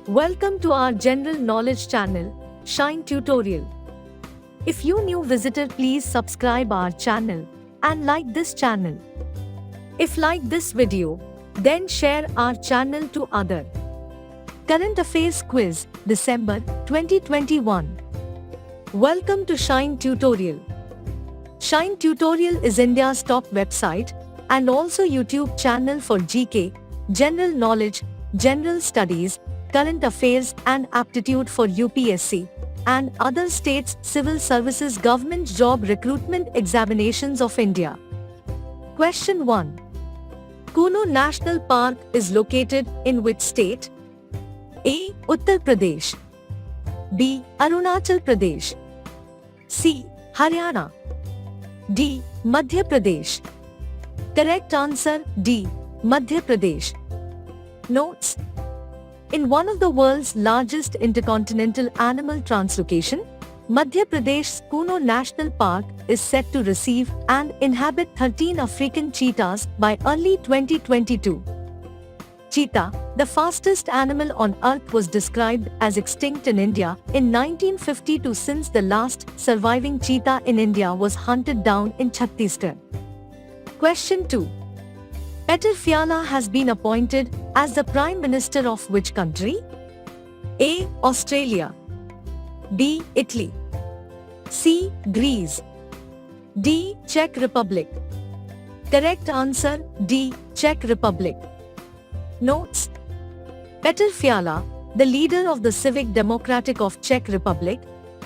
Welcome to our general knowledge channel, Shine Tutorial. If you new visitor, please subscribe our channel and like this channel. If like this video, then share our channel to other. Current Affairs Quiz, December 2021. Welcome to Shine Tutorial. Shine Tutorial is India's top website and also YouTube channel for GK, general knowledge, general studies, current affairs and aptitude for UPSC and other states' civil services government job recruitment examinations of India. Question 1. Kuno National Park is located in which state? A. Uttar Pradesh. B. Arunachal Pradesh. C. Haryana. D. Madhya Pradesh. Correct answer D. Madhya Pradesh. Notes. In one of the world's largest intercontinental animal translocation, Madhya Pradesh's Kuno National Park is set to receive and inhabit 13 African cheetahs by early 2022. Cheetah, the fastest animal on earth, was described as extinct in India in 1952 since the last surviving cheetah in India was hunted down in Chhattisgarh. Question 2. Peter Fiala has been appointed as the Prime Minister of which country? A. Australia. B. Italy. C. Greece. D. Czech Republic. Correct answer D. Czech Republic. Notes. Peter Fiala, the leader of the Civic Democratic of Czech Republic,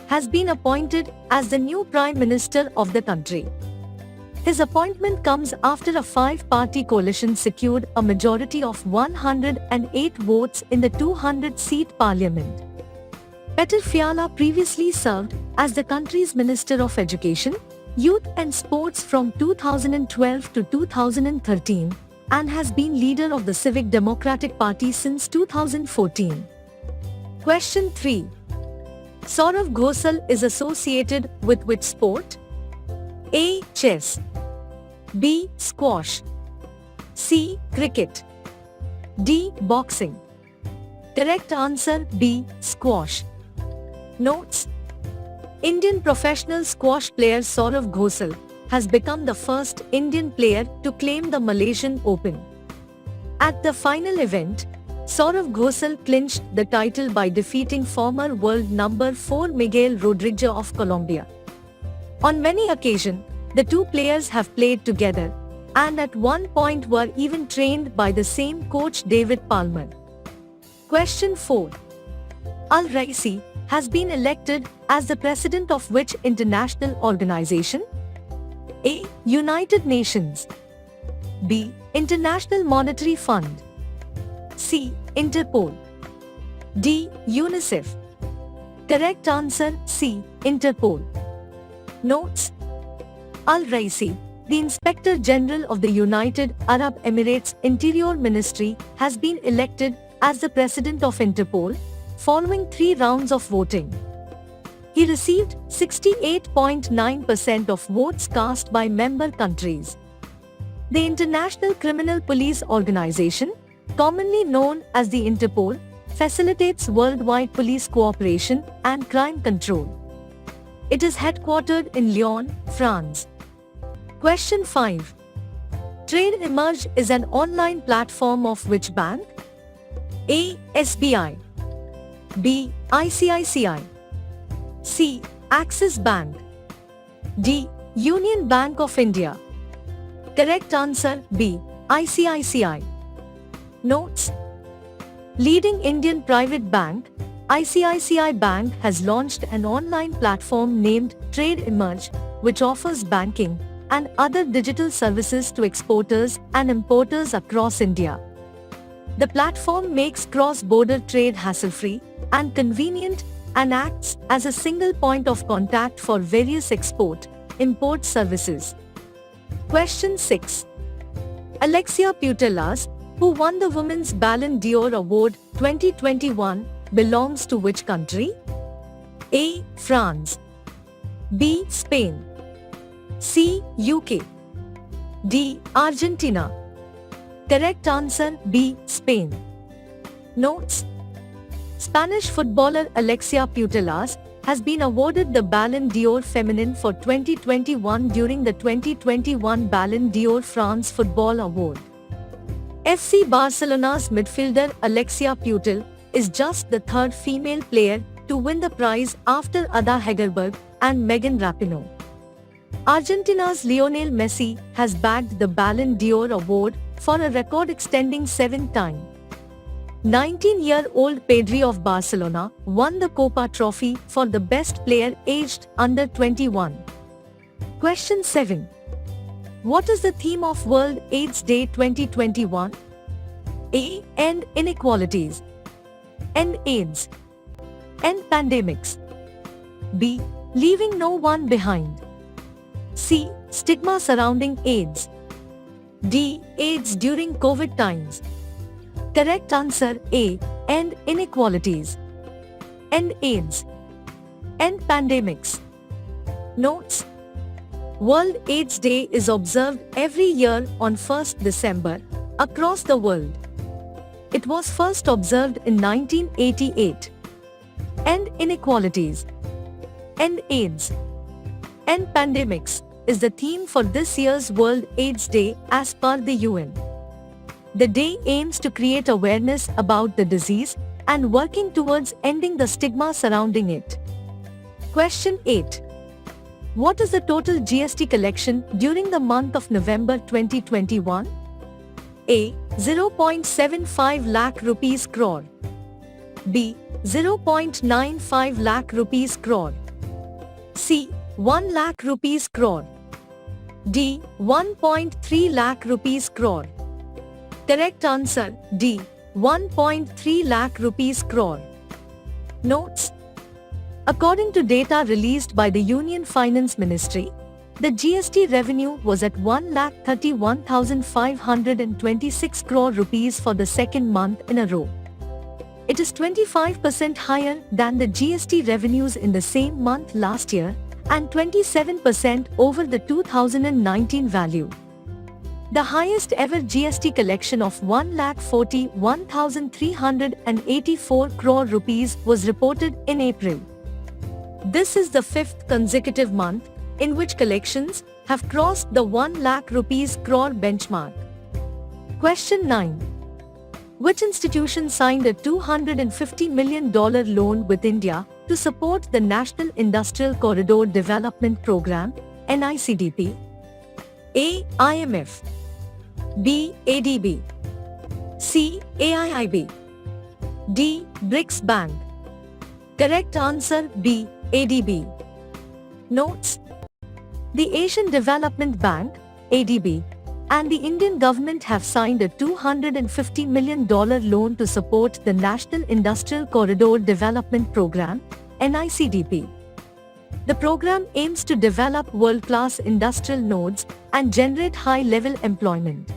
has been appointed as the new Prime Minister of the country. His appointment comes after a five-party coalition secured a majority of 108 votes in the 200-seat parliament. Peter Fiala previously served as the country's Minister of Education, Youth and Sports from 2012 to 2013 and has been leader of the Civic Democratic Party since 2014. Question 3. Saurav Ghosal is associated with which sport? A. Chess. B. Squash. C. Cricket. D. Boxing. Correct answer B. Squash. Notes. Indian professional squash player Saurav Ghosal has become the first Indian player to claim the Malaysian Open. At the final event, Saurav Ghosal clinched the title by defeating former world number 4 Miguel Rodriguez of Colombia. On many occasions, the two players have played together and at one point were even trained by the same coach David Palmer. Question 4. Al-Raisi has been elected as the president of which international organization? A. United Nations. B. International Monetary Fund. C. Interpol. D. UNICEF. Correct answer C. Interpol. Notes. Al-Raisi, the Inspector General of the United Arab Emirates Interior Ministry, has been elected as the President of Interpol, following 3 rounds of voting. He received 68.9% of votes cast by member countries. The International Criminal Police Organization, commonly known as the Interpol, facilitates worldwide police cooperation and crime control. It is headquartered in Lyon, France. Question 5. Trade Emerge is an online platform of which bank? A. SBI. B. ICICI. C. Axis Bank. D. Union Bank of India. Correct answer B. ICICI. Notes. Leading Indian private bank, ICICI Bank has launched an online platform named Trade Emerge, which offers banking and other digital services to exporters and importers across India. The platform makes cross-border trade hassle-free and convenient and acts as a single point of contact for various export-import services. Question 6. Alexia Putellas, who won the Women's Ballon d'Or Award 2021, belongs to which country? A. France. B. Spain. C. UK. D. Argentina. Correct answer B. Spain. Notes. Spanish footballer Alexia Putellas has been awarded the Ballon d'Or Feminine for 2021 during the 2021 Ballon d'Or France Football Award. FC Barcelona's midfielder Alexia Putel is just the third female player to win the prize after Ada Hegerberg and Megan Rapinoe. Argentina's Lionel Messi has bagged the Ballon d'Or award for a record-extending 7th time. 19-year-old Pedri of Barcelona won the Copa Trophy for the best player aged under 21. Question 7. What is the theme of World AIDS Day 2021? A. End inequalities. End AIDS. End pandemics. B. Leaving no one behind. C. Stigma surrounding AIDS. D. AIDS during COVID times. Correct answer A. End inequalities. End AIDS. End pandemics. Notes: World AIDS Day is observed every year on 1st December across the world. It was first observed in 1988. End inequalities. End AIDS. End pandemics is the theme for this year's World AIDS Day as per the UN. The day aims to create awareness about the disease and working towards ending the stigma surrounding it. Question 8. What is the total GST collection during the month of November 2021? A. 0.75 lakh rupees crore. B. 0.95 lakh rupees crore. C. 1 lakh rupees crore. D. 1.3 lakh rupees crore. Correct answer D. 1.3 lakh rupees crore. Notes: According to data released by the Union Finance Ministry, the GST revenue was at 1,31,526 crore rupees for the second month in a row. It is 25% higher than the GST revenues in the same month last year and 27% over the 2019 value. The highest ever GST collection of 1,41,384 crore rupees was reported in April. This is the fifth consecutive month in which collections have crossed the 1 lakh rupees crore benchmark. Question 9. Which institution signed a $250 million loan with India to support the National Industrial Corridor Development Program, NICDP? A. IMF. B. ADB. C. AIIB. D. BRICS Bank. Correct answer B. ADB. Notes: The Asian Development Bank, ADB, and the Indian government have signed a $250 million loan to support the National Industrial Corridor Development Program, NICDP. The program aims to develop world-class industrial nodes and generate high-level employment.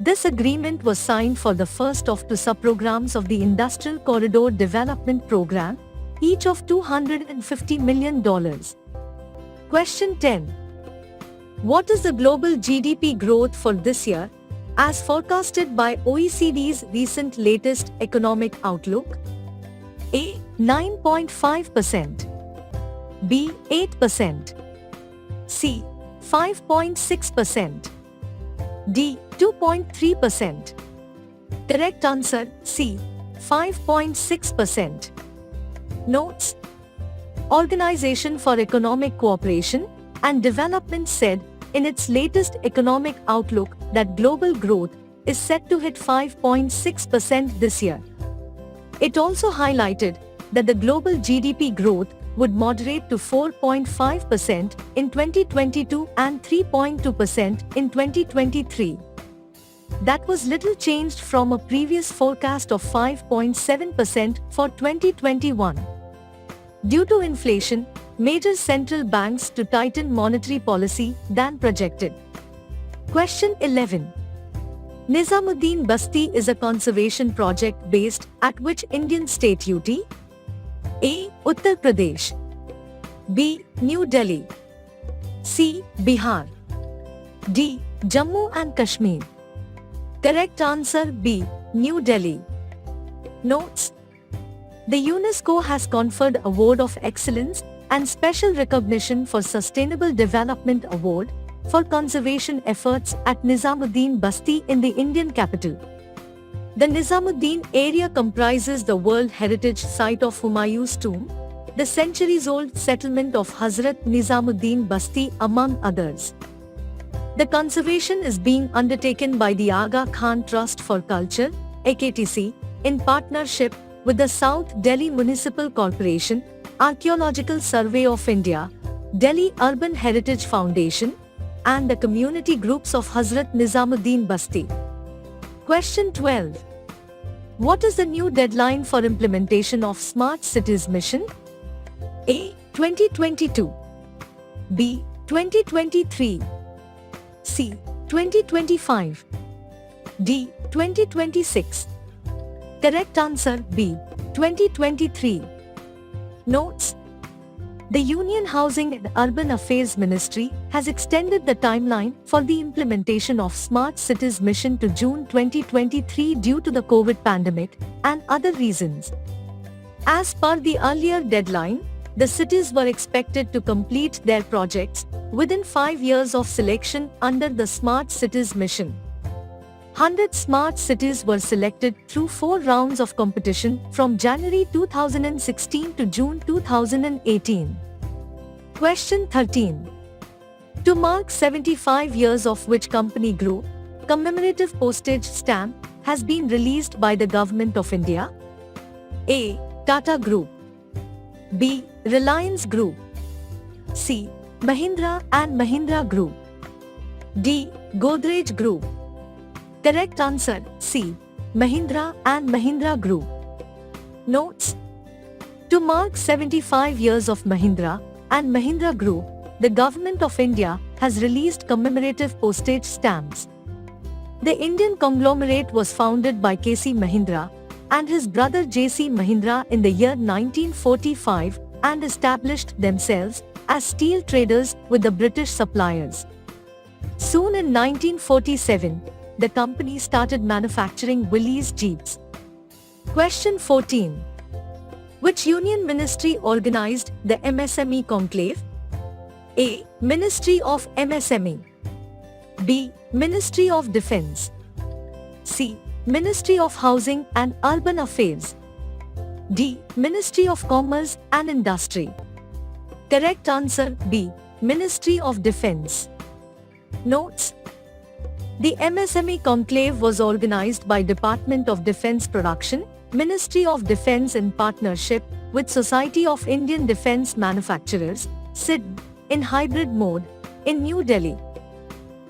This agreement was signed for the first of two sub-programs of the Industrial Corridor Development Program, each of $250 million. Question 10. What is the global GDP growth for this year, as forecasted by OECD's latest economic outlook? A. 9.5%. B. 8%. C. 5.6%. D. 2.3%. Correct answer C. 5.6%. Notes: Organization for Economic Cooperation and Development said in its latest economic outlook that global growth is set to hit 5.6% this year. It also highlighted that the global GDP growth would moderate to 4.5% in 2022 and 3.2% in 2023. That was little changed from a previous forecast of 5.7% for 2021. Due to inflation, major central banks to tighten monetary policy than projected. Question 11. Nizamuddin Basti is a conservation project based at which Indian state UT? A. Uttar Pradesh. B. New Delhi. C. Bihar. D. Jammu and Kashmir. Correct answer B. New Delhi. Notes: The UNESCO has conferred Award of Excellence and Special Recognition for Sustainable Development Award for conservation efforts at Nizamuddin Basti in the Indian capital. The Nizamuddin area comprises the World Heritage Site of Humayun's Tomb, the centuries-old settlement of Hazrat Nizamuddin Basti, among others. The conservation is being undertaken by the Aga Khan Trust for Culture, AKTC, in partnership with the South Delhi Municipal Corporation, Archaeological Survey of India, Delhi Urban Heritage Foundation, and the community groups of Hazrat Nizamuddin Basti. Question 12. What is the new deadline for implementation of Smart Cities Mission? A. 2022. B. 2023. C. 2025. D. 2026. Correct answer B. 2023. Notes: the Union Housing and Urban Affairs Ministry has extended the timeline for the implementation of Smart Cities Mission to June 2023 due to the COVID pandemic and other reasons. As per the earlier deadline, the cities were expected to complete their projects within 5 years of selection under the Smart Cities Mission. 100 smart cities were selected through 4 rounds of competition from January 2016 to June 2018. Question 13. To mark 75 years of which company group, commemorative postage stamp has been released by the Government of India? A. Tata Group. B. Reliance Group. C. Mahindra and Mahindra Group. D. Godrej Group. Correct answer C. Mahindra and Mahindra Group. Notes: to mark 75 years of Mahindra and Mahindra Group, the Government of India has released commemorative postage stamps. The Indian conglomerate was founded by K.C. Mahindra and his brother J.C. Mahindra in the year 1945 and established themselves as steel traders with the British suppliers. Soon in 1947, the company started manufacturing Willys Jeeps. Question 14. Which union ministry organized the MSME conclave? A. Ministry of MSME. B. Ministry of Defence. C. Ministry of Housing and Urban Affairs. D. Ministry of Commerce and Industry. Correct answer B. Ministry of Defence. Notes: the MSME conclave was organized by Department of Defence Production, Ministry of Defence in partnership with Society of Indian Defence Manufacturers, SID, in hybrid mode, in New Delhi.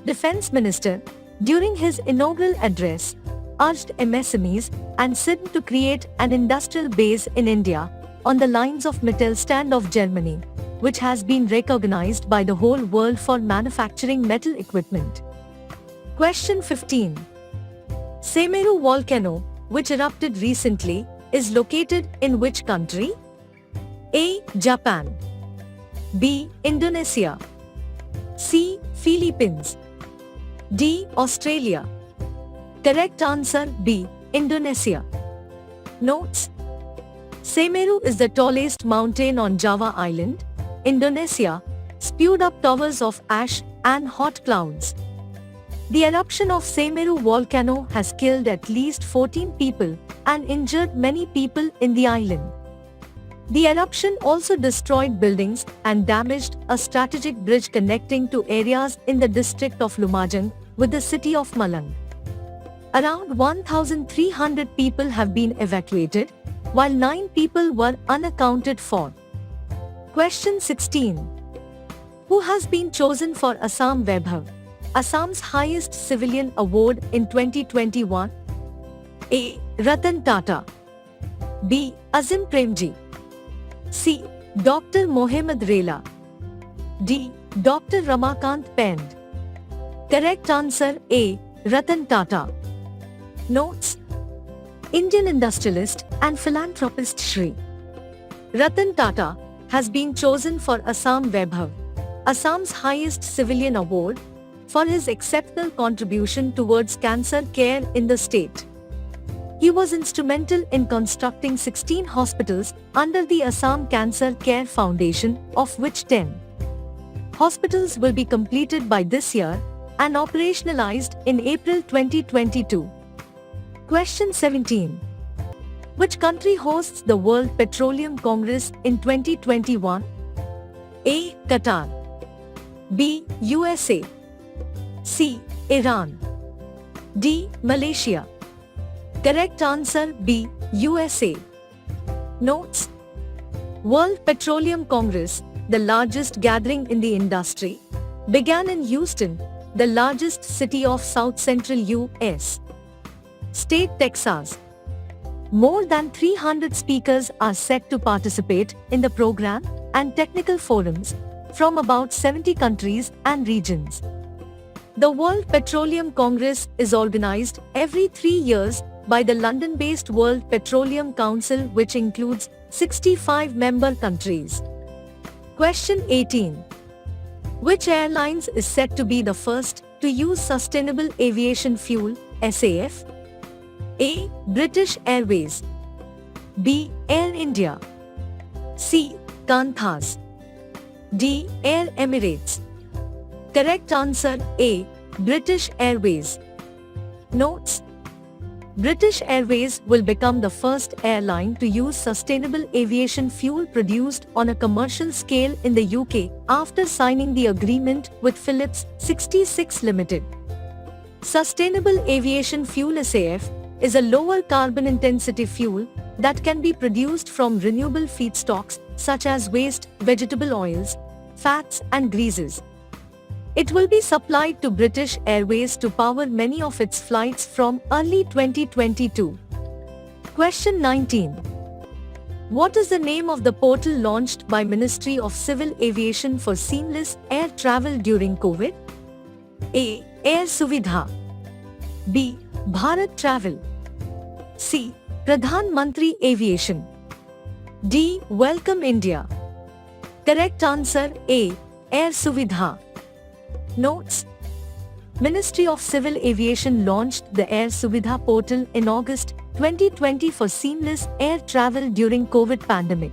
Defence Minister, during his inaugural address, urged MSMEs and SID to create an industrial base in India, on the lines of Mittelstand of Germany, which has been recognized by the whole world for manufacturing metal equipment. Question 15. Semeru volcano, which erupted recently, is located in which country? A. Japan. B. Indonesia. C. Philippines. D. Australia. Correct answer B. Indonesia. Notes: Semeru is the tallest mountain on Java Island, Indonesia, spewed up towers of ash and hot clouds. The eruption of Semeru volcano has killed at least 14 people and injured many people in the island. The eruption also destroyed buildings and damaged a strategic bridge connecting two areas in the district of Lumajang with the city of Malang. Around 1,300 people have been evacuated, while 9 people were unaccounted for. Question 16. Who has been chosen for Assam Vaibhav, Assam's highest civilian award in 2021? A. Ratan Tata. B. Azim Premji. C. Dr. Mohammad Rela. D. Dr. Ramakant Pend. Correct answer A. Ratan Tata. Notes: Indian industrialist and philanthropist Shri Ratan Tata has been chosen for Assam Vaibhav, Assam's highest civilian award, for his exceptional contribution towards cancer care in the state. He was instrumental in constructing 16 hospitals under the Assam Cancer Care Foundation, of which 10 hospitals will be completed by this year and operationalized in April 2022. Question 17. Which country hosts the World Petroleum Congress in 2021? A. Qatar. B. USA. C. Iran. D. Malaysia. Correct answer B. USA. Notes: World Petroleum Congress, the largest gathering in the industry, began in Houston, the largest city of South Central U.S. state Texas. More than 300 speakers are set to participate in the program and technical forums from about 70 countries and regions. The World Petroleum Congress is organized every 3 years by the London-based World Petroleum Council, which includes 65 member countries. Question 18. Which airlines is said to be the first to use sustainable aviation fuel, SAF? A. British Airways. B. Air India. C. Qantas. D. Air Emirates. Correct answer A. British Airways. Notes: British Airways will become the first airline to use sustainable aviation fuel produced on a commercial scale in the UK after signing the agreement with Phillips 66 Limited. Sustainable aviation fuel SAF is a lower carbon intensity fuel that can be produced from renewable feedstocks such as waste, vegetable oils, fats and greases. It will be supplied to British Airways to power many of its flights from early 2022. Question 19. What is the name of the portal launched by Ministry of Civil Aviation for seamless air travel during COVID? A. Air Suvidha. B. Bharat Travel. C. Pradhan Mantri Aviation. D. Welcome India. Correct answer A. Air Suvidha. Notes: Ministry of Civil Aviation launched the Air Suvidha portal in August 2020 for seamless air travel during COVID pandemic.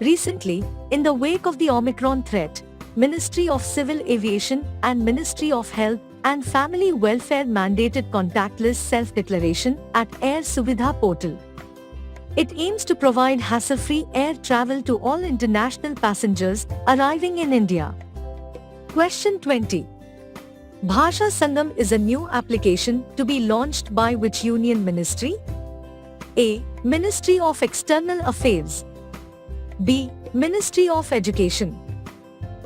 Recently, in the wake of the Omicron threat, Ministry of Civil Aviation and Ministry of Health and Family Welfare mandated contactless self-declaration at Air Suvidha portal. It aims to provide hassle-free air travel to all international passengers arriving in India. Question 20. Bhasha Sangam is a new application to be launched by which union ministry? A. Ministry of External Affairs. B. Ministry of Education.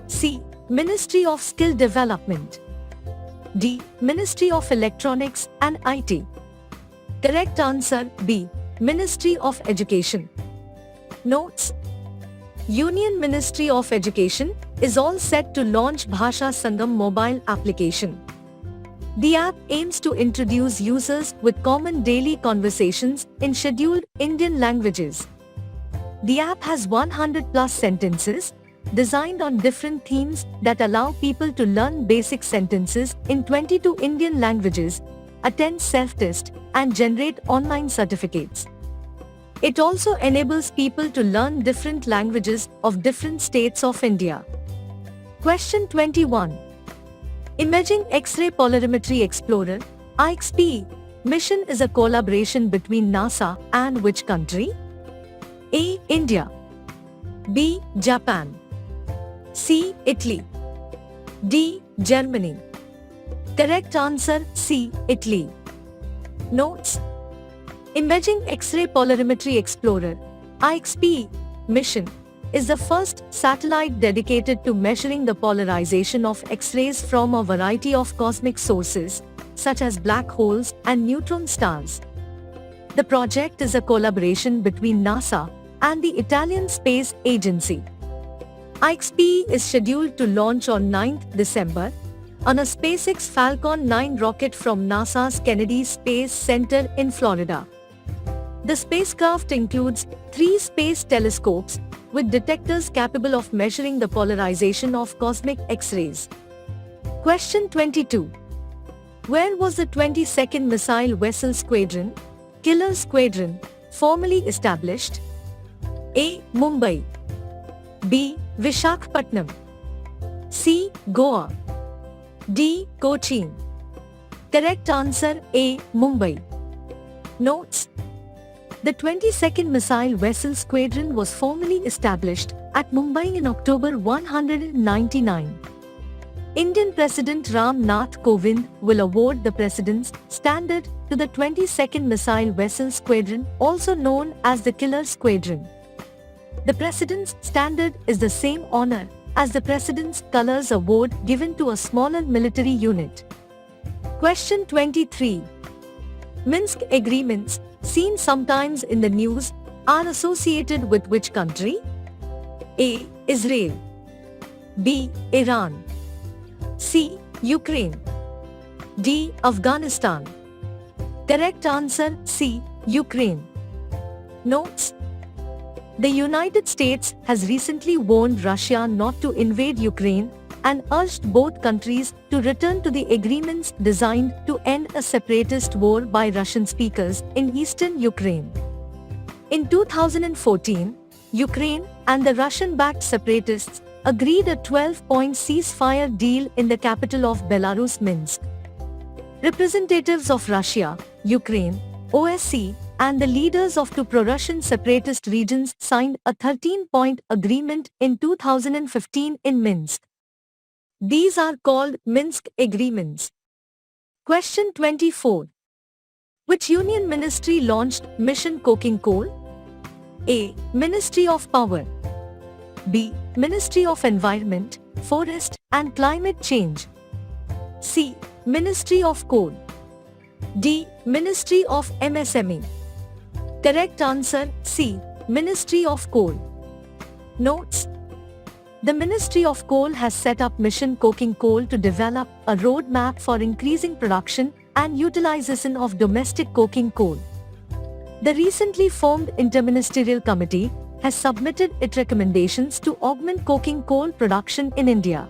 C. Ministry of Skill Development. D. Ministry of Electronics and IT. Correct answer B. Ministry of Education. Notes: Union Ministry of Education is all set to launch Bhasha Sangam mobile application. The app aims to introduce users with common daily conversations in scheduled Indian languages. The app has 100 plus sentences, designed on different themes that allow people to learn basic sentences in 22 Indian languages, attend self-test, and generate online certificates. It also enables people to learn different languages of different states of India. Question 21. Imaging X-ray Polarimetry Explorer (IXP) mission is a collaboration between NASA and which country? A. India. B. Japan. C. Italy. D. Germany. Correct answer C. Italy. Notes: Imaging X-ray Polarimetry Explorer (IXP) mission is the first satellite dedicated to measuring the polarization of X-rays from a variety of cosmic sources, such as black holes and neutron stars. The project is a collaboration between NASA and the Italian Space Agency. IXP is scheduled to launch on 9th December on a SpaceX Falcon 9 rocket from NASA's Kennedy Space Center in Florida. The spacecraft includes 3 space telescopes with detectors capable of measuring the polarization of cosmic X-rays. Question 22. Where was the 22nd Missile Vessel Squadron Killer Squadron, formally established? A. Mumbai. B. Vishakhapatnam. C. Goa. D. Cochin. Correct answer A. Mumbai. Notes: the 22nd Missile Vessel Squadron was formally established at Mumbai in October 199. Indian President Ram Nath Kovind will award the President's Standard to the 22nd Missile Vessel Squadron, also known as the Killer Squadron. The President's Standard is the same honor as the President's Colors Award given to a smaller military unit. Question 23. Minsk agreements, seen sometimes in the news, are associated with which country? A. Israel. B. Iran. C. Ukraine. D. Afghanistan. Correct answer C. Ukraine. Notes: the United States has recently warned Russia not to invade Ukraine and urged both countries to return to the agreements designed to end a separatist war by Russian speakers in eastern Ukraine. In 2014, Ukraine and the Russian-backed separatists agreed a 12-point ceasefire deal in the capital of Belarus, Minsk. Representatives of Russia, Ukraine, OSCE, and the leaders of two pro-Russian separatist regions signed a 13-point agreement in 2015 in Minsk. These are called Minsk Agreements. Question 24. Which Union Ministry launched Mission Coking Coal? A. Ministry of Power. B. Ministry of Environment, Forest and Climate Change. C. Ministry of Coal. D. Ministry of MSME. Correct answer C. Ministry of Coal. Notes: the Ministry of Coal has set up Mission Coking Coal to develop a roadmap for increasing production and utilization of domestic coking coal. The recently formed Interministerial Committee has submitted its recommendations to augment coking coal production in India.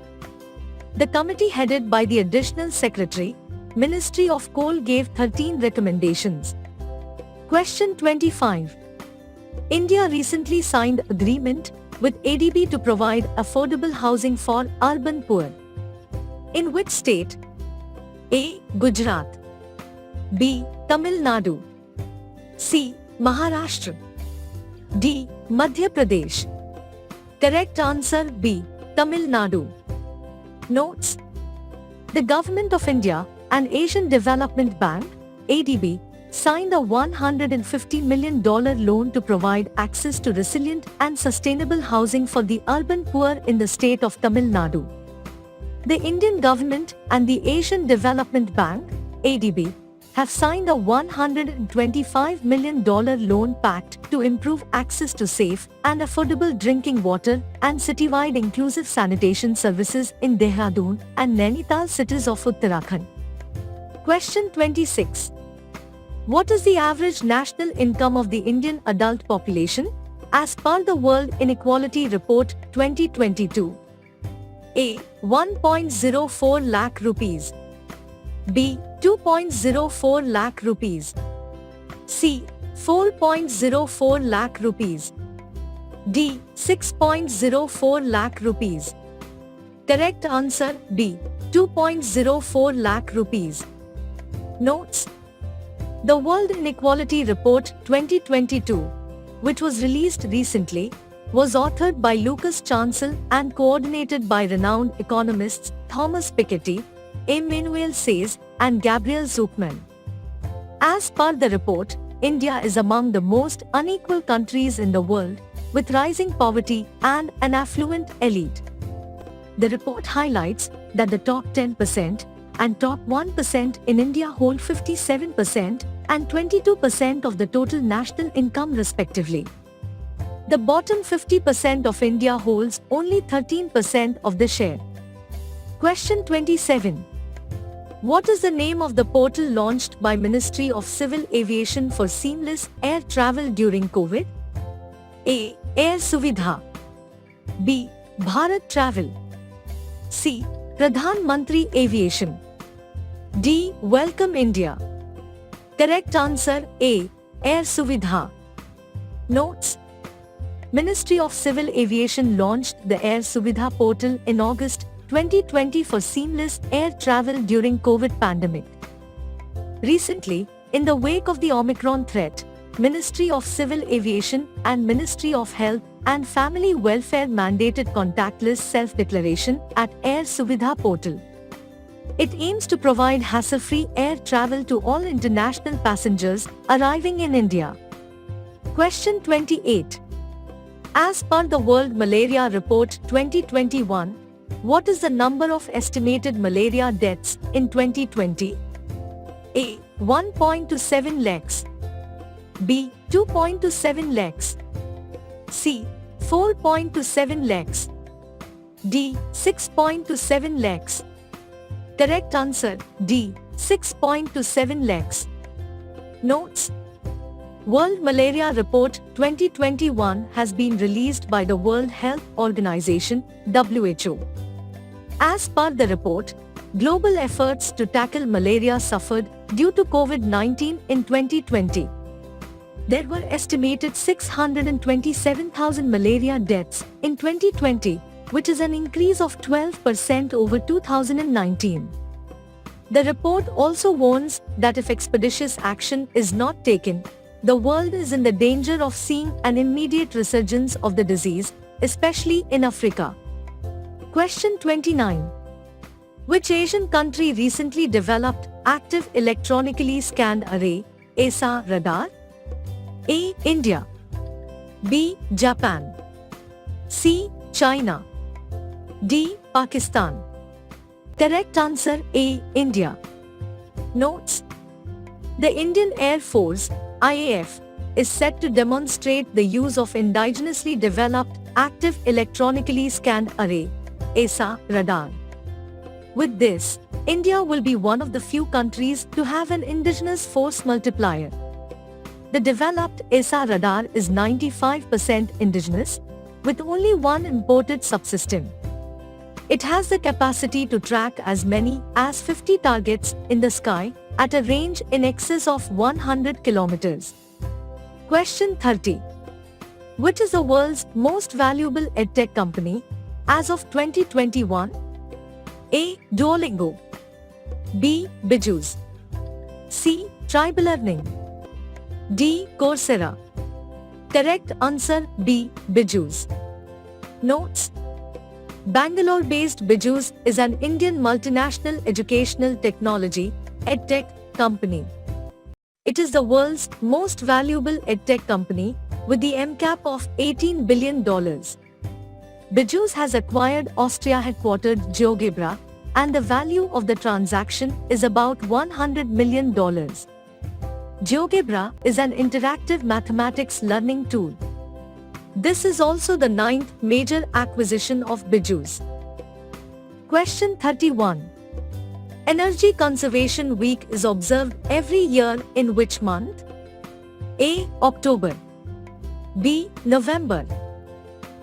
The committee, headed by the Additional Secretary, Ministry of Coal, gave 13 recommendations. Question 25. India recently signed agreement with ADB to provide affordable housing for urban poor. In which state? A. Gujarat. B. Tamil Nadu. C. Maharashtra. D. Madhya Pradesh. Correct answer B. Tamil Nadu. Notes: the Government of India and Asian Development Bank, ADB, signed a $150 million loan to provide access to resilient and sustainable housing for the urban poor in the state of Tamil Nadu. The Indian government and the Asian Development Bank, ADB, have signed a $125 million loan pact to improve access to safe and affordable drinking water and citywide inclusive sanitation services in Dehradun and Nainital cities of Uttarakhand. Question 26. What is the average national income of the Indian adult population, as per the World Inequality Report 2022? A. 1.04 lakh rupees. B. 2.04 lakh rupees. C. 4.04 lakh rupees. D. 6.04 lakh rupees. Correct answer B. 2.04 lakh rupees. Notes: the World Inequality Report 2022, which was released recently, was authored by Lucas Chancel and coordinated by renowned economists Thomas Piketty, Emmanuel Saez, and Gabriel Zucman. As per the report, India is among the most unequal countries in the world, with rising poverty and an affluent elite. The report highlights that the top 10% and top 1% in India hold 57% and 22% of the total national income respectively. The bottom 50% of India holds only 13% of the share. Question 27. What is the name of the portal launched by Ministry of Civil Aviation for seamless air travel during COVID? A. Air Suvidha. B. Bharat Travel. C. Pradhan Mantri Aviation. D. Welcome India. Correct answer A. Air Suvidha. Notes: Ministry of Civil Aviation launched the Air Suvidha portal in August 2020 for seamless air travel during COVID pandemic. Recently, in the wake of the Omicron threat, Ministry of Civil Aviation and Ministry of Health and Family Welfare mandated contactless self-declaration at Air Suvidha portal. It aims to provide hassle-free air travel to all international passengers arriving in India. Question 28. As per the World Malaria Report 2021, what is the number of estimated malaria deaths in 2020? A. 1.27 lakhs. B. 2.27 lakhs. C. 4.27 lakhs. D. 6.27 lakhs. Correct answer D. 6.27 lakhs. Notes: World Malaria Report 2021 has been released by the World Health Organization (WHO). As per the report, global efforts to tackle malaria suffered due to COVID-19 in 2020. There were estimated 627,000 malaria deaths in 2020, which is an increase of 12% over 2019. The report also warns that if expeditious action is not taken, the world is in the danger of seeing an immediate resurgence of the disease, especially in Africa. Question 29. Which Asian country recently developed Active Electronically Scanned Array (AESA) radar? A. India. B. Japan. C. China. D. Pakistan. Correct answer A. India. Notes: The Indian Air Force (IAF) is set to demonstrate the use of indigenously developed Active Electronically Scanned Array (AESA) radar. With this, India will be one of the few countries to have an indigenous force multiplier. The developed AESA radar is 95% indigenous, with only one imported subsystem. It has the capacity to track as many as 50 targets in the sky at a range in excess of 100 kilometers. Question 30. Which is the world's most valuable edtech company as of 2021? A. Duolingo. B. Byju's. C. Tribelearning. D. Coursera. Correct answer B. Byju's. Notes: Bangalore-based Byju's is an Indian multinational educational technology edtech company. It is the world's most valuable edtech company with the MCAP of $18 billion. Byju's has acquired Austria-headquartered GeoGebra, and the value of the transaction is about $100 million. GeoGebra is an interactive mathematics learning tool. This is also the 9th major acquisition of Byju's. Question 31. Energy Conservation Week is observed every year in which month? A. October. B. November.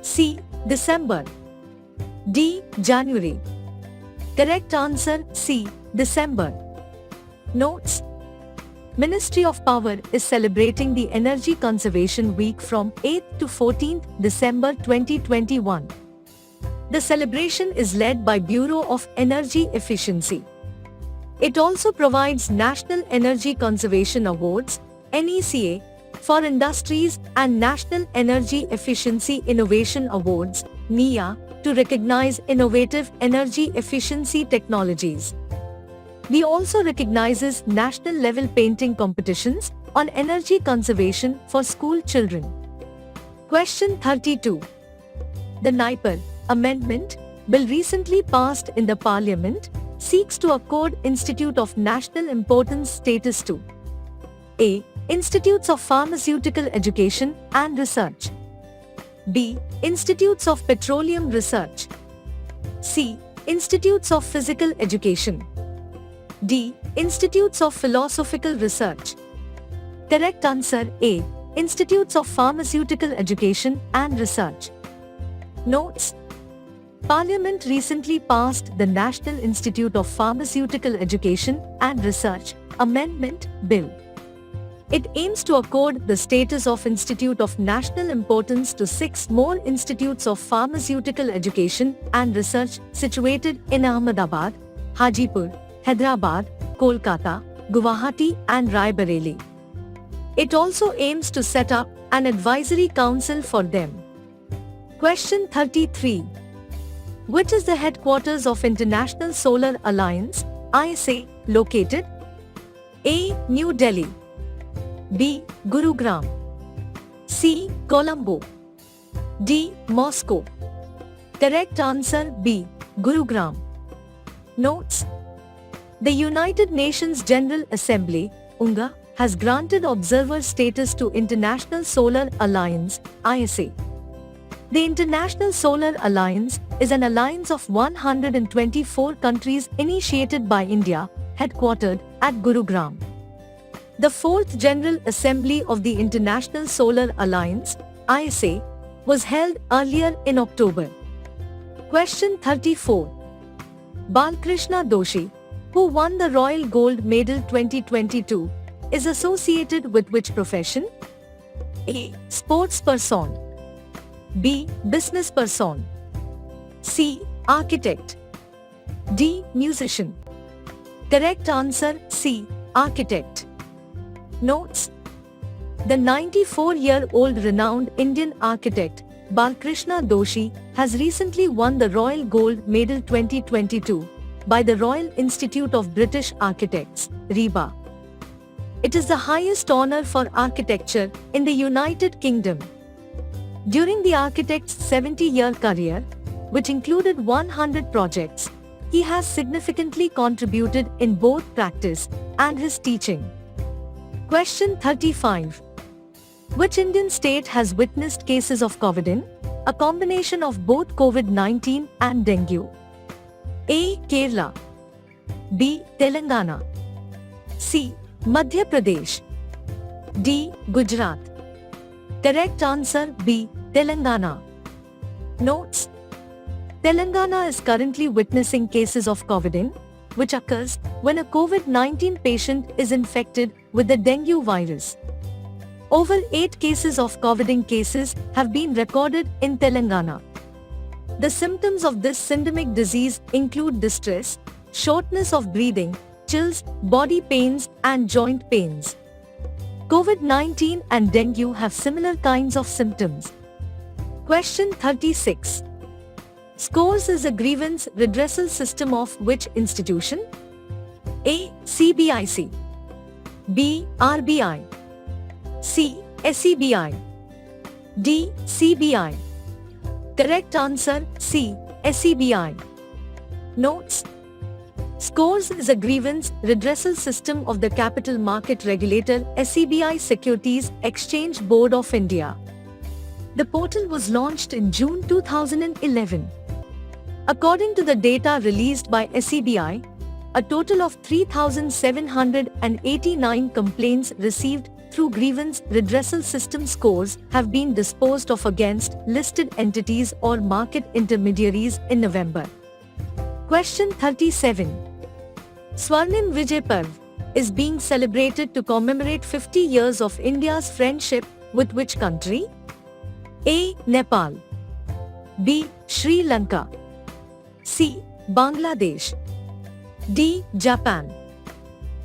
C. December. D. January. Correct answer C. December. Notes: Ministry of Power is celebrating the Energy Conservation Week from 8th to 14th December 2021. The celebration is led by Bureau of Energy Efficiency. It also provides National Energy Conservation Awards (NECA) for industries and National Energy Efficiency Innovation Awards (NEIA) to recognize innovative energy efficiency technologies. We also recognizes national-level painting competitions on energy conservation for school children. Question 32. The NIPER Amendment Bill recently passed in the Parliament seeks to accord Institute of National Importance status to A. Institutes of Pharmaceutical Education and Research. B. Institutes of Petroleum Research. C. Institutes of Physical Education. D. Institutes of Philosophical Research. Correct answer A. Institutes of Pharmaceutical Education and Research. Notes: Parliament recently passed the National Institute of Pharmaceutical Education and Research Amendment Bill. It aims to accord the status of Institute of National Importance to 6 more institutes of pharmaceutical education and research situated in Ahmedabad, Hajipur, Hyderabad, Kolkata, Guwahati and Raebareli. It also aims to set up an advisory council for them. Question 33. Which is the headquarters of International Solar Alliance, ISA, located? A. New Delhi. B. Gurugram. C. Colombo. D. Moscow. Correct answer B. Gurugram. Notes: the United Nations General Assembly, UNGA, has granted observer status to International Solar Alliance, ISA. The International Solar Alliance is an alliance of 124 countries initiated by India, headquartered at Gurugram. The 4th General Assembly of the International Solar Alliance, ISA, was held earlier in October. Question 34. Balkrishna Doshi, who won the Royal Gold Medal 2022, is associated with which profession? A. Sports person. B. Business person. C. Architect. D. Musician. Correct answer C. Architect. Notes: the 94-year-old renowned Indian architect, Balkrishna Doshi, has recently won the Royal Gold Medal 2022 by the Royal Institute of British Architects, RIBA. It is the highest honor for architecture in the United Kingdom. During the architect's 70-year career, which included 100 projects, he has significantly contributed in both practice and his teaching. Question 35. Which Indian state has witnessed cases of COVID-19, a combination of both COVID-19 and dengue? A. Kerala. B. Telangana. C. Madhya Pradesh. D. Gujarat. Correct answer B. Telangana. Notes: Telangana is currently witnessing cases of COVID-19, which occurs when a COVID-19 patient is infected with the dengue virus. Over 8 cases of COVID-19 cases have been recorded in Telangana. The symptoms of this syndemic disease include distress, shortness of breathing, chills, body pains, and joint pains. COVID-19 and dengue have similar kinds of symptoms. Question 36. SCORES is a grievance redressal system of which institution? A. CBIC. B. RBI. C. SEBI. D. CBI. Correct answer C. SEBI. Notes: SCORES is a grievance redressal system of the capital market regulator SEBI Securities Exchange Board of India. The portal was launched in June 2011. According to the data released by SEBI, a total of 3,789 complaints received through grievance redressal system SCORES have been disposed of against listed entities or market intermediaries in November. Question 37. Swarnim Vijay Parv is being celebrated to commemorate 50 years of India's friendship with which country? A. Nepal. B. Sri Lanka. C. Bangladesh. D. Japan.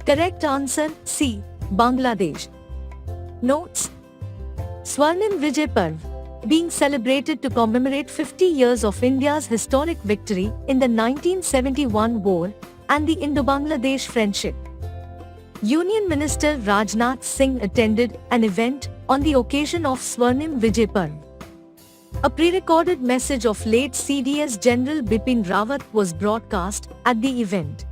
Correct answer C. Bangladesh. Notes: Swarnim Vijay Parv, being celebrated to commemorate 50 years of India's historic victory in the 1971 war and the Indo-Bangladesh friendship. Union Minister Rajnath Singh attended an event on the occasion of Swarnim Vijay Parv. A pre-recorded message of late CDS General Bipin Rawat was broadcast at the event.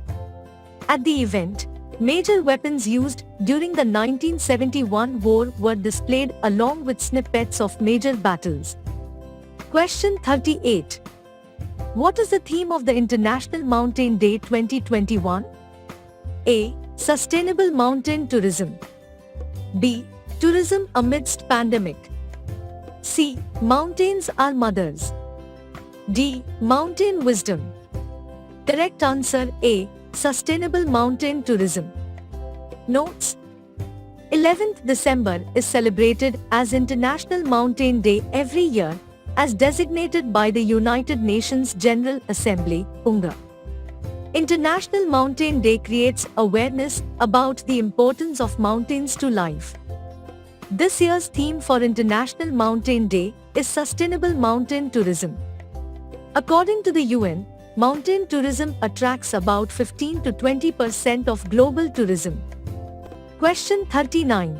At the event, major weapons used during the 1971 war were displayed along with snippets of major battles. Question 38. What is the theme of the International Mountain Day 2021? A. Sustainable mountain tourism. B. Tourism amidst pandemic. C. Mountains are mothers. D. Mountain wisdom. Correct answer A. Sustainable mountain tourism. Notes: 11th December is celebrated as International Mountain Day every year, as designated by the United Nations General Assembly, UNGA. International Mountain Day creates awareness about the importance of mountains to life. This year's theme for International Mountain Day is Sustainable Mountain Tourism. According to the UN, mountain tourism attracts about 15 to 20% of global tourism. Question 39.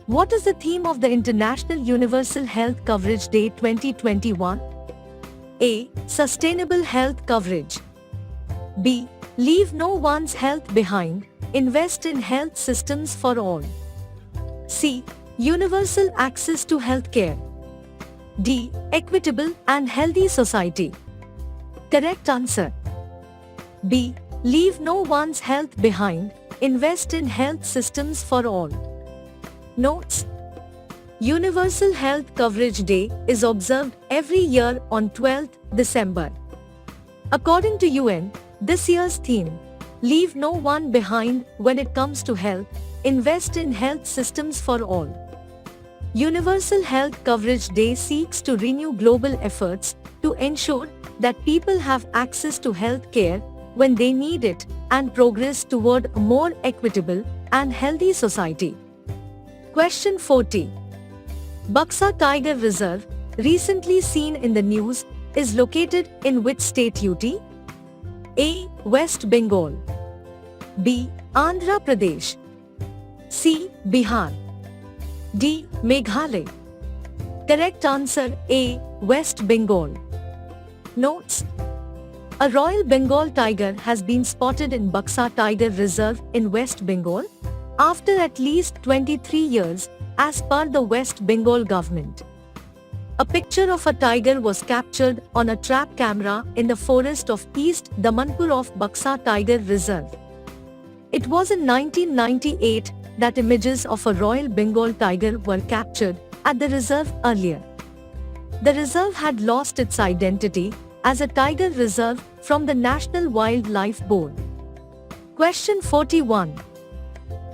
What is the theme of the International Universal Health Coverage Day 2021? A. Sustainable health coverage. B. Leave no one's health behind, invest in health systems for all. C. Universal access to healthcare. D. Equitable and healthy society. Correct answer. B. Leave no one's health behind, invest in health systems for all. Notes: Universal Health Coverage Day is observed every year on 12th December. According to UN, this year's theme, Leave no one behind when it comes to health, invest in health systems for all. Universal Health Coverage Day seeks to renew global efforts to ensure that people have access to health care when they need it and progress toward a more equitable and healthy society. Question 40. Buxa Tiger Reserve, recently seen in the news, is located in which state UT? A. West Bengal. B. Andhra Pradesh. C. Bihar. D. Meghalaya. Correct answer A. West Bengal. Notes: A Royal Bengal tiger has been spotted in Buxa Tiger Reserve in West Bengal after at least 23 years, as per the West Bengal government. A picture of a tiger was captured on a trap camera in the forest of East Damanpur of Buxa Tiger Reserve. It was in 1998 that images of a Royal Bengal tiger were captured at the reserve earlier. The reserve had lost its identity as a tiger reserve from the National Wildlife Board. Question 41.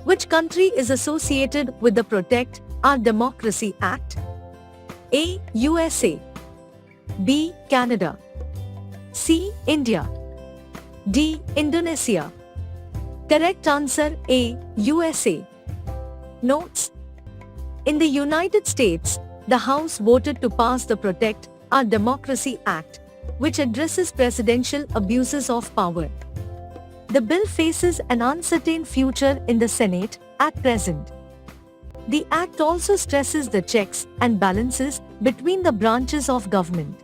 Which country is associated with the Protect Our Democracy Act? A. USA. B. Canada. C. India. D. Indonesia. Correct answer A. USA. Notes: In the United States, the House voted to pass the Protect Our Democracy Act, which addresses presidential abuses of power. The bill faces an uncertain future in the Senate at present. The act also stresses the checks and balances between the branches of government.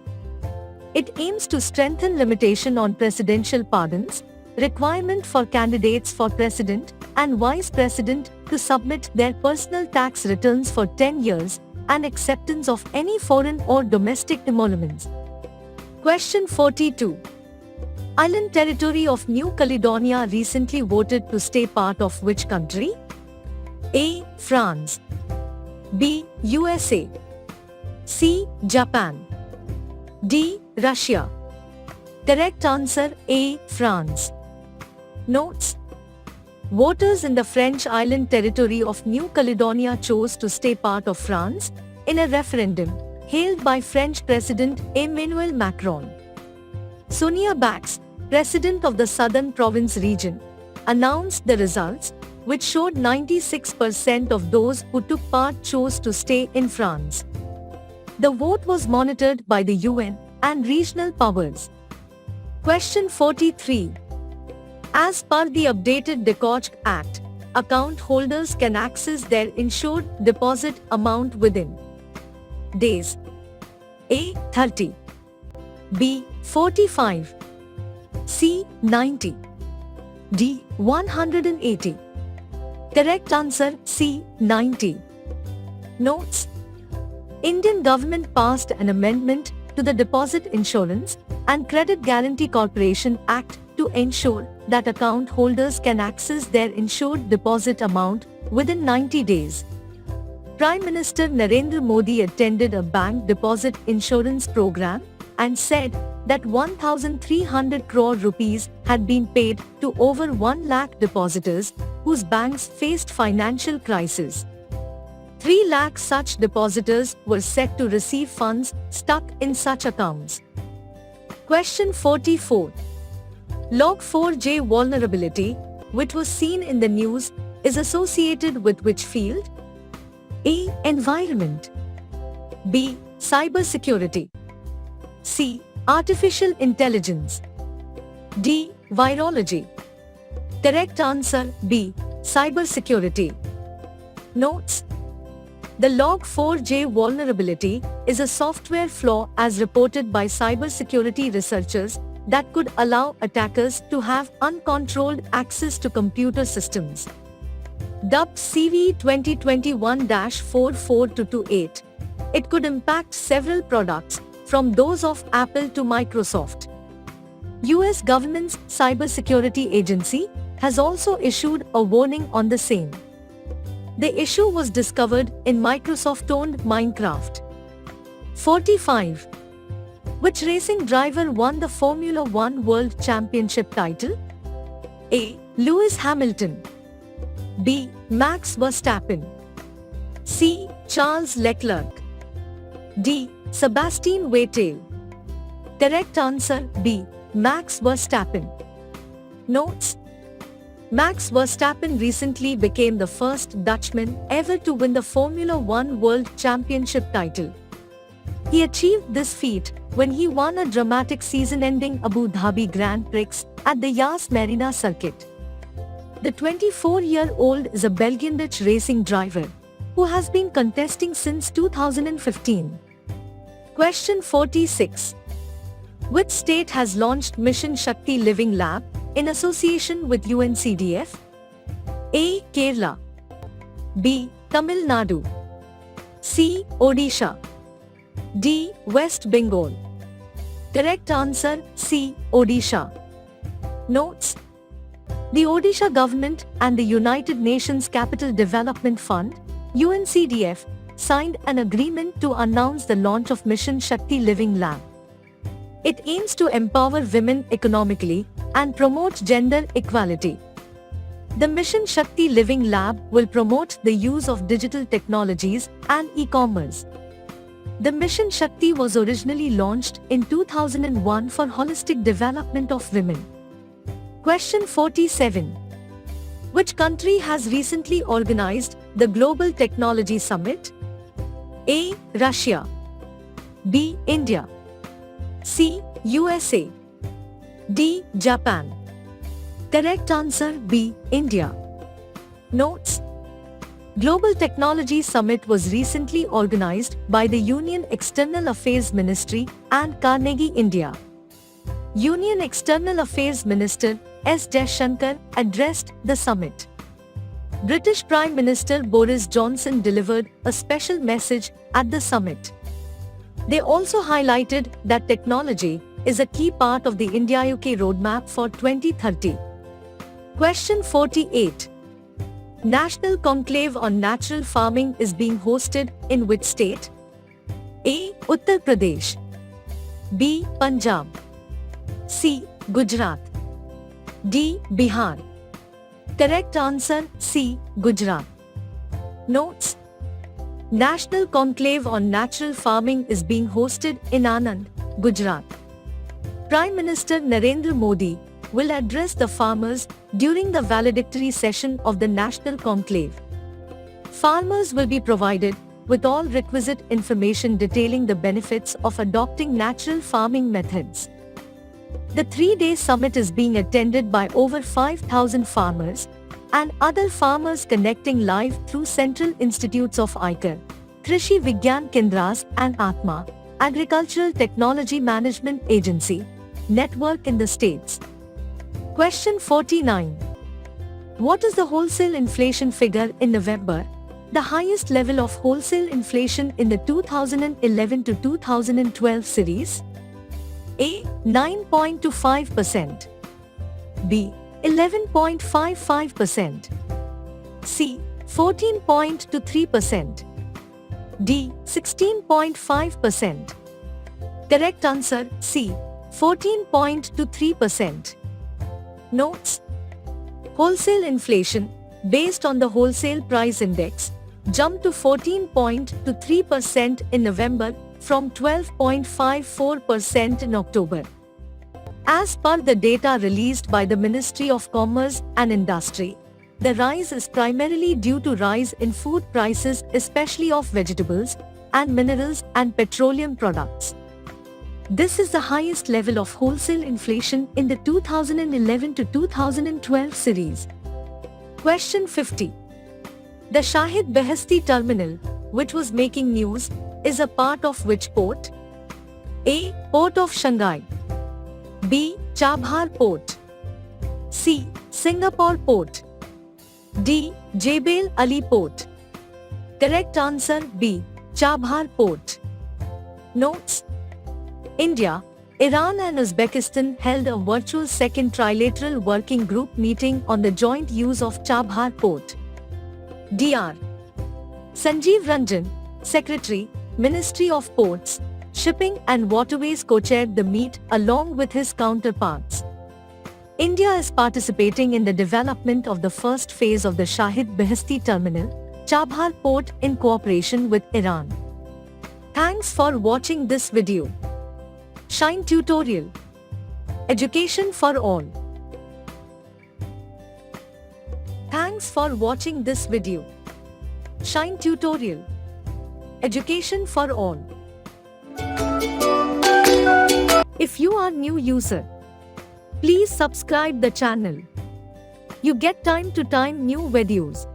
It aims to strengthen limitation on presidential pardons, requirement for candidates for president and vice president to submit their personal tax returns for 10 years, and acceptance of any foreign or domestic emoluments. Question 42. Island territory of New Caledonia recently voted to stay part of which country? A. France. B. USA. C. Japan. D. Russia. Correct answer A. France. Notes: Voters in the French island territory of New Caledonia chose to stay part of France in a referendum held by French President Emmanuel Macron. Sonia Bax, President of the Southern Province region, announced the results, which showed 96% of those who took part chose to stay in France. The vote was monitored by the UN and regional powers. Question 43. As per the updated DeCoach Act, account holders can access their insured deposit amount within days. A. 30. B. 45. C. 90. D. 180. Correct answer C. 90. Notes: Indian government passed an amendment to the Deposit Insurance and Credit Guarantee Corporation Act to ensure that account holders can access their insured deposit amount within 90 days. Prime Minister Narendra Modi attended a bank deposit insurance program and said that 1,300 crore rupees had been paid to over 1 lakh depositors whose banks faced financial crisis. 3 lakh such depositors were set to receive funds stuck in such accounts. Question 44. Log4j vulnerability, which was seen in the news, is associated with which field? A. Environment. B. Cybersecurity. C. Artificial intelligence. D. Virology. Correct answer B. Cybersecurity. Notes. The Log4j vulnerability is a software flaw as reported by cybersecurity researchers that could allow attackers to have uncontrolled access to computer systems. Dubbed CVE 2021-44228, it could impact several products, from those of Apple to Microsoft. US government's cybersecurity agency has also issued a warning on the same. The issue was discovered in Microsoft-owned Minecraft. 45. Which racing driver won the Formula One World Championship title? A. Lewis Hamilton. B. Max Verstappen. C. Charles Leclerc. D. Sebastian Vettel. Correct answer B. Max Verstappen. Notes. Max Verstappen recently became the first Dutchman ever to win the Formula One World Championship title. He achieved this feat when he won a dramatic season-ending Abu Dhabi Grand Prix at the Yas Marina circuit. The 24-year-old is a Belgian-Dutch racing driver who has been contesting since 2015. Question 46. Which state has launched Mission Shakti Living Lab in association with UNCDF? A. Kerala. B. Tamil Nadu. C. Odisha. D. West Bengal. Correct answer C. Odisha. Notes. The Odisha government and the United Nations Capital Development Fund, UNCDF, signed an agreement to announce the launch of Mission Shakti Living Lab. It aims to empower women economically and promote gender equality. The Mission Shakti Living Lab will promote the use of digital technologies and e-commerce. The Mission Shakti was originally launched in 2001 for holistic development of women. Question 47. Which country has recently organized the Global Technology Summit? A. Russia. B. India. C. USA. D. Japan. Correct answer B. India. Notes. Global Technology Summit was recently organized by the Union External Affairs Ministry and Carnegie India. Union External Affairs Minister S. Jaishankar addressed the summit. British Prime Minister Boris Johnson delivered a special message at the summit. They also highlighted that technology is a key part of the India-UK roadmap for 2030. Question 48. National Conclave on Natural Farming is being hosted in which state? A. Uttar Pradesh. B. Punjab. C. Gujarat. D. Bihar. Correct answer C. Gujarat. Notes. National Conclave on Natural Farming is being hosted in Anand, Gujarat. Prime Minister Narendra Modi will address the farmers during the valedictory session of the National Conclave. Farmers will be provided with all requisite information detailing the benefits of adopting natural farming methods. The 3-day summit is being attended by over 5,000 farmers and other farmers connecting live through Central Institutes of ICAR, Krishi Vigyan Kendras and Atma, Agricultural Technology Management Agency, network in the states. Question 49. What is the wholesale inflation figure in November, the highest level of wholesale inflation in the 2011 to 2012 series? A. 9.25%. B. 11.55%. C. 14.23%. D. 16.5%. Correct answer C. 14.23%. Notes: wholesale inflation, based on the wholesale price index, jumped to 14.23% in November from 12.54% in October. As per the data released by the Ministry of Commerce and Industry, the rise is primarily due to rise in food prices, especially of vegetables and minerals and petroleum products. This is the highest level of wholesale inflation in the 2011 to 2012 series. Question 50. The Shahid Beheshti Terminal, which was making news, is a part of which port? A. Port of Shanghai. B. Chabhar Port. C. Singapore Port. D. Jebel Ali Port. Correct answer B. Chabhar Port. Notes: India, Iran and Uzbekistan held a virtual second trilateral working group meeting on the joint use of Chabhar Port. Dr. Sanjeev Ranjan, Secretary, Ministry of Ports, Shipping and Waterways co-chaired the meet along with his counterparts. India is participating in the development of the first phase of the Shahid Beheshti Terminal, Chabhar Port in cooperation with Iran. Thanks for watching this video. Shine Tutorial. Education for all. Thanks for watching this video. Shine Tutorial. Education for all. If you are new user, please subscribe the channel. You get time to time new videos.